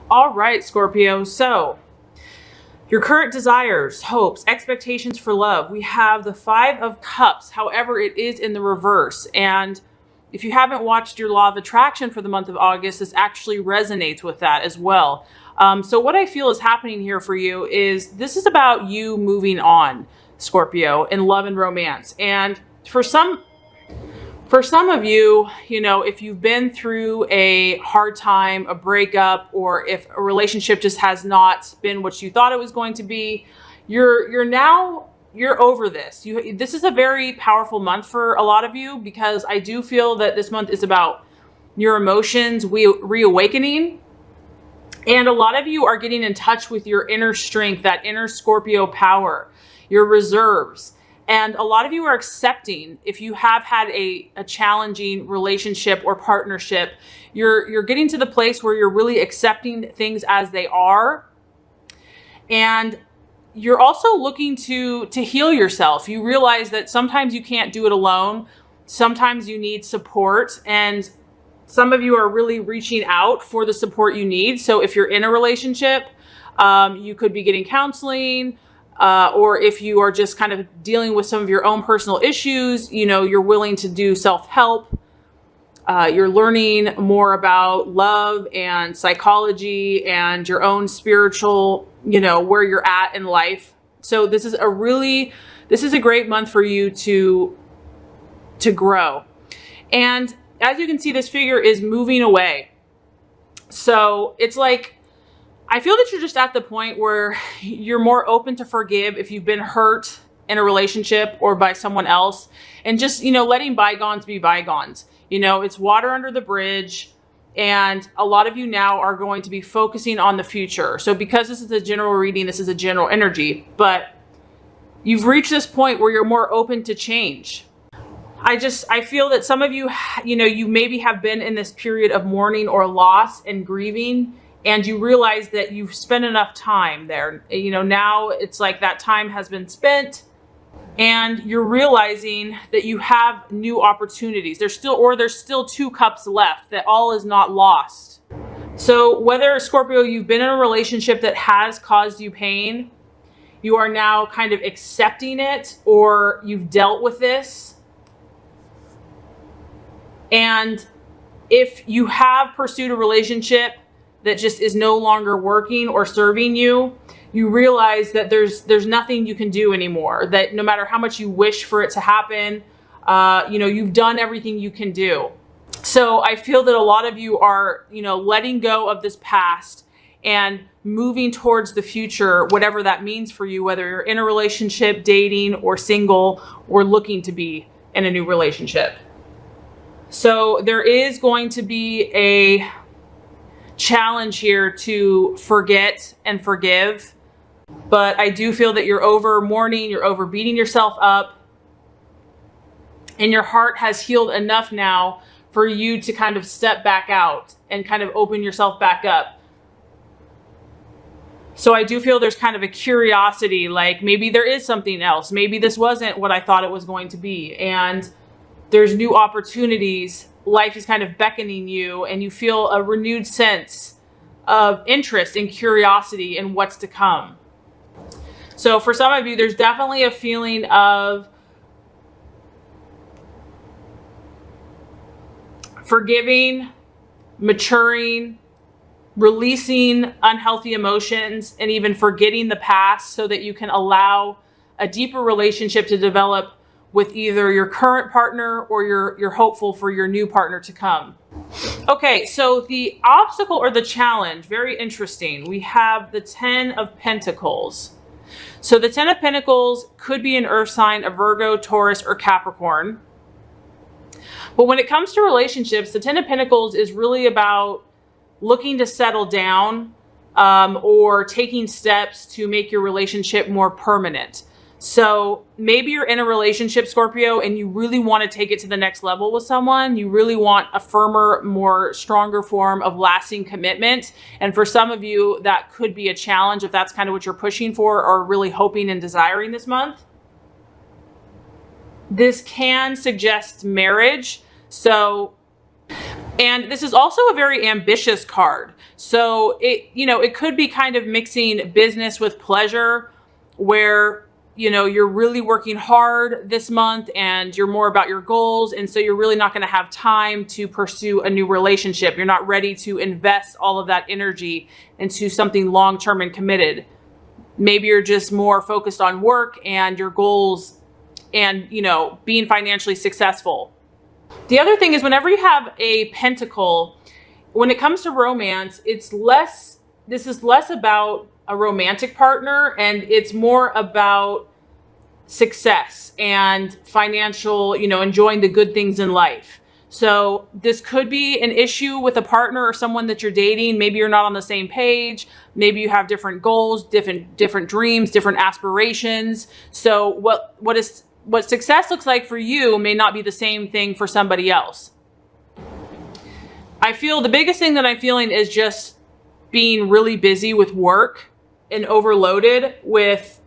All right, Scorpio. So your current desires, hopes, expectations for love. We have the Five of Cups. However, it is in the reverse. And if you haven't watched your Law of Attraction for the month of August, this actually resonates with that as well. So what I feel is happening here for you is this is about you moving on, Scorpio, in love and romance. And for some of you, if you've been through a hard time, a breakup, or if a relationship just has not been what you thought it was going to be, you're over this. This is a very powerful month for a lot of you, because I do feel that this month is about your emotions reawakening. And a lot of you are getting in touch with your inner strength, that inner Scorpio power, your reserves. And a lot of you are accepting, if you have had a challenging relationship or partnership, you're getting to the place where you're really accepting things as they are. And you're also looking to heal yourself. You realize that sometimes you can't do it alone. Sometimes you need support. And some of you are really reaching out for the support you need. So if you're in a relationship, you could be getting counseling. Or if you are just kind of dealing with some of your own personal issues, you're willing to do self-help. You're learning more about love and psychology and your own spiritual, where you're at in life. So this is a great month for you to grow. And as you can see, this figure is moving away. So it's like, I feel that you're just at the point where you're more open to forgive if you've been hurt in a relationship or by someone else, and just, letting bygones be bygones. It's water under the bridge, and a lot of you now are going to be focusing on the future. So because this is a general reading, this is a general energy, but you've reached this point where you're more open to change. I feel that some of you, you maybe have been in this period of mourning or loss and grieving, and you realize that you've spent enough time there. Now it's like that time has been spent, and you're realizing that you have new opportunities. There's still two cups left, that all is not lost. So whether, Scorpio, you've been in a relationship that has caused you pain, you are now kind of accepting it, or you've dealt with this. And if you have pursued a relationship that just is no longer working or serving you, you realize that there's nothing you can do anymore, that no matter how much you wish for it to happen, you've done everything you can do. So I feel that a lot of you are, letting go of this past and moving towards the future, whatever that means for you, whether you're in a relationship, dating, or single, or looking to be in a new relationship. So there is going to be a challenge here to forget and forgive, but I do feel that you're over mourning, you're over beating yourself up, and your heart has healed enough now for you to kind of step back out and kind of open yourself back up. So I do feel there's kind of a curiosity, like maybe there is something else. Maybe this wasn't what I thought it was going to be, and there's new opportunities. Life is kind of beckoning you, and you feel a renewed sense of interest and curiosity in what's to come. So for some of you, there's definitely a feeling of forgiving, maturing, releasing unhealthy emotions, and even forgetting the past so that you can allow a deeper relationship to develop with either your current partner or you're hopeful for your new partner to come. Okay, so the obstacle or the challenge, very interesting. We have the 10 of Pentacles. So the 10 of Pentacles could be an earth sign, a Virgo, Taurus, or Capricorn. But when it comes to relationships, the 10 of Pentacles is really about looking to settle down or taking steps to make your relationship more permanent. So maybe you're in a relationship, Scorpio, and you really want to take it to the next level with someone. You really want a firmer, more stronger form of lasting commitment. And for some of you, that could be a challenge if that's kind of what you're pushing for or really hoping and desiring this month. This can suggest marriage. And this is also a very ambitious card. So it could be kind of mixing business with pleasure, where you're really working hard this month and you're more about your goals. And so you're really not going to have time to pursue a new relationship. You're not ready to invest all of that energy into something long-term and committed. Maybe you're just more focused on work and your goals and, being financially successful. The other thing is, whenever you have a pentacle, when it comes to romance, this is less about a romantic partner, and it's more about success and financial, enjoying the good things in life. So this could be an issue with a partner or someone that you're dating. Maybe you're not on the same page. Maybe you have different goals, different dreams, different aspirations. So what success looks like for you may not be the same thing for somebody else. I feel the biggest thing that I'm feeling is just being really busy with work and overloaded with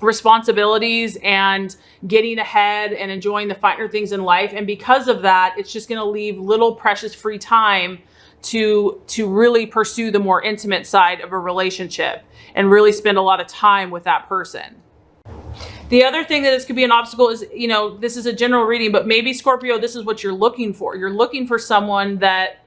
responsibilities and getting ahead and enjoying the finer things in life. And because of that, it's just going to leave little precious free time to really pursue the more intimate side of a relationship and really spend a lot of time with that person. The other thing that this could be an obstacle is, this is a general reading, but maybe Scorpio, this is what you're looking for. You're looking for someone that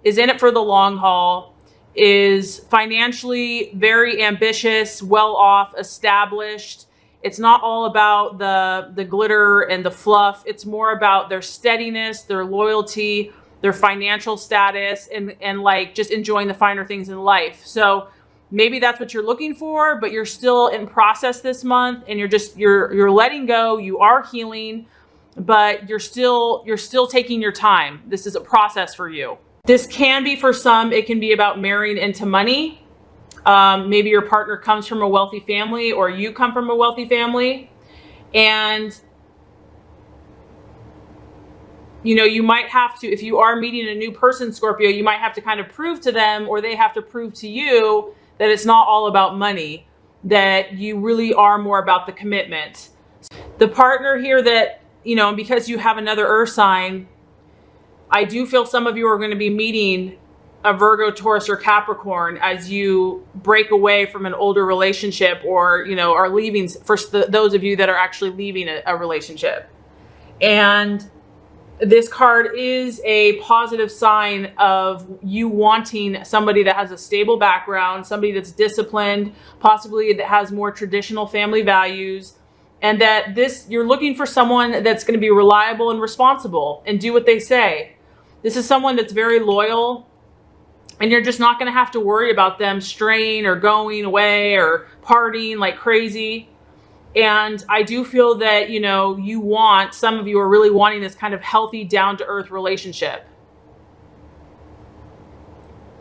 is in it for the long haul, is financially very ambitious, well off, established. It's not all about the glitter and the fluff. It's more about their steadiness, their loyalty, their financial status, and like just enjoying the finer things in life. So maybe that's what you're looking for, but you're still in process this month, and you're letting go. You are healing, but you're still taking your time. This is a process for you. This can be, for some, it can be about marrying into money. Maybe your partner comes from a wealthy family, or you come from a wealthy family. And, you might have to, if you are meeting a new person, Scorpio, you might have to kind of prove to them, or they have to prove to you, that it's not all about money, that you really are more about the commitment. The partner here that, because you have another earth sign, I do feel some of you are going to be meeting a Virgo, Taurus, or Capricorn as you break away from an older relationship, or, are leaving, for those of you that are actually leaving a relationship. And this card is a positive sign of you wanting somebody that has a stable background, somebody that's disciplined, possibly that has more traditional family values, and that you're looking for someone that's going to be reliable and responsible and do what they say. This is someone that's very loyal, and you're just not going to have to worry about them straying or going away or partying like crazy. And I do feel that, some of you are really wanting this kind of healthy, down-to-earth relationship.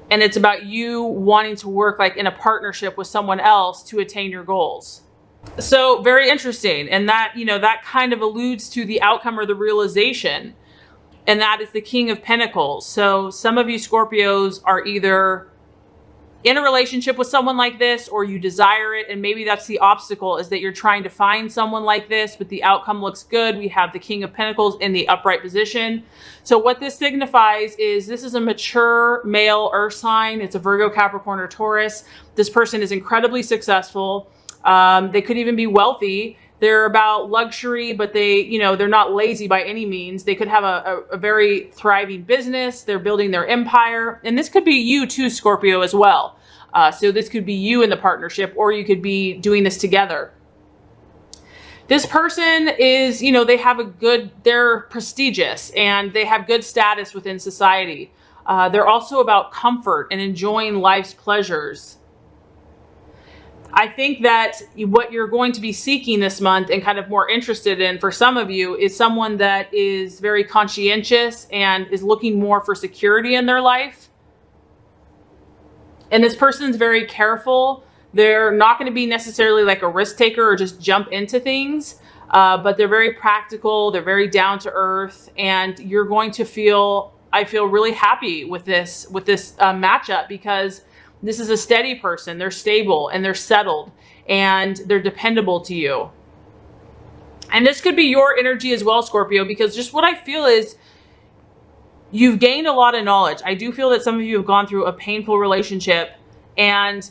And it's about you wanting to work like in a partnership with someone else to attain your goals. So very interesting. And that, that kind of alludes to the outcome or the realization. And that is the King of Pentacles. So some of you Scorpios are either in a relationship with someone like this, or you desire it. And maybe that's the obstacle, is that you're trying to find someone like this, but the outcome looks good. We have the King of Pentacles in the upright position. So what this signifies is this is a mature male earth sign. It's a Virgo, Capricorn, or Taurus. This person is incredibly successful. They could even be wealthy. They're about luxury, but they're not lazy by any means. They could have a very thriving business. They're building their empire. And this could be you too, Scorpio, as well. So this could be you in the partnership, or you could be doing this together. This person is, they're prestigious, and they have good status within society. They're also about comfort and enjoying life's pleasures. I think that what you're going to be seeking this month and kind of more interested in for some of you is someone that is very conscientious and is looking more for security in their life. And this person's very careful. They're not going to be necessarily like a risk taker or just jump into things, but they're very practical. They're very down to earth, and you're going to feel, I feel really happy with this matchup, because this is a steady person. They're stable and they're settled and they're dependable to you. And this could be your energy as well, Scorpio, because just what I feel is You've gained a lot of knowledge. I do feel that some of you have gone through a painful relationship and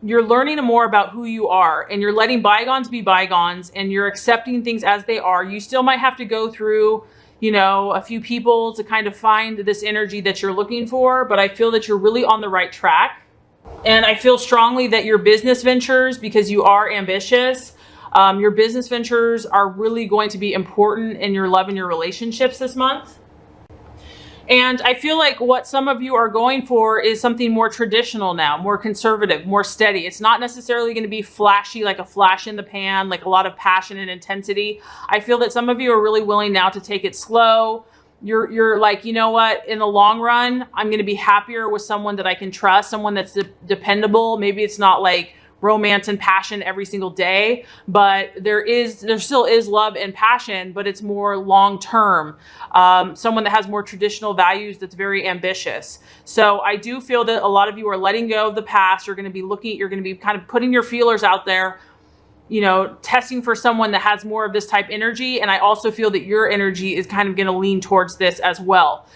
you're learning more about who you are, and you're letting bygones be bygones, and you're accepting things as they are. You still might have to go through, you know, a few people to kind of find this energy that you're looking for, but I feel that you're really on the right track. And I feel strongly that your business ventures, because you are ambitious, your business ventures are really going to be important in your love and your relationships this month. And I feel like what some of you are going for is something more traditional now, more conservative, more steady. It's not necessarily going to be flashy, like a flash in the pan, like a lot of passion and intensity. I feel that some of you are really willing now to take it slow. You're like, you know what, in the long run, I'm going to be happier with someone that I can trust, someone that's dependable. Maybe it's not like romance and passion every single day, but there still is love and passion, but it's more long-term. Someone that has more traditional values, that's very ambitious. So I do feel that a lot of you are letting go of the past. You're going to be you're going to be kind of putting your feelers out there, you know, testing for someone that has more of this type energy. And I also feel that your energy is kind of going to lean towards this as well.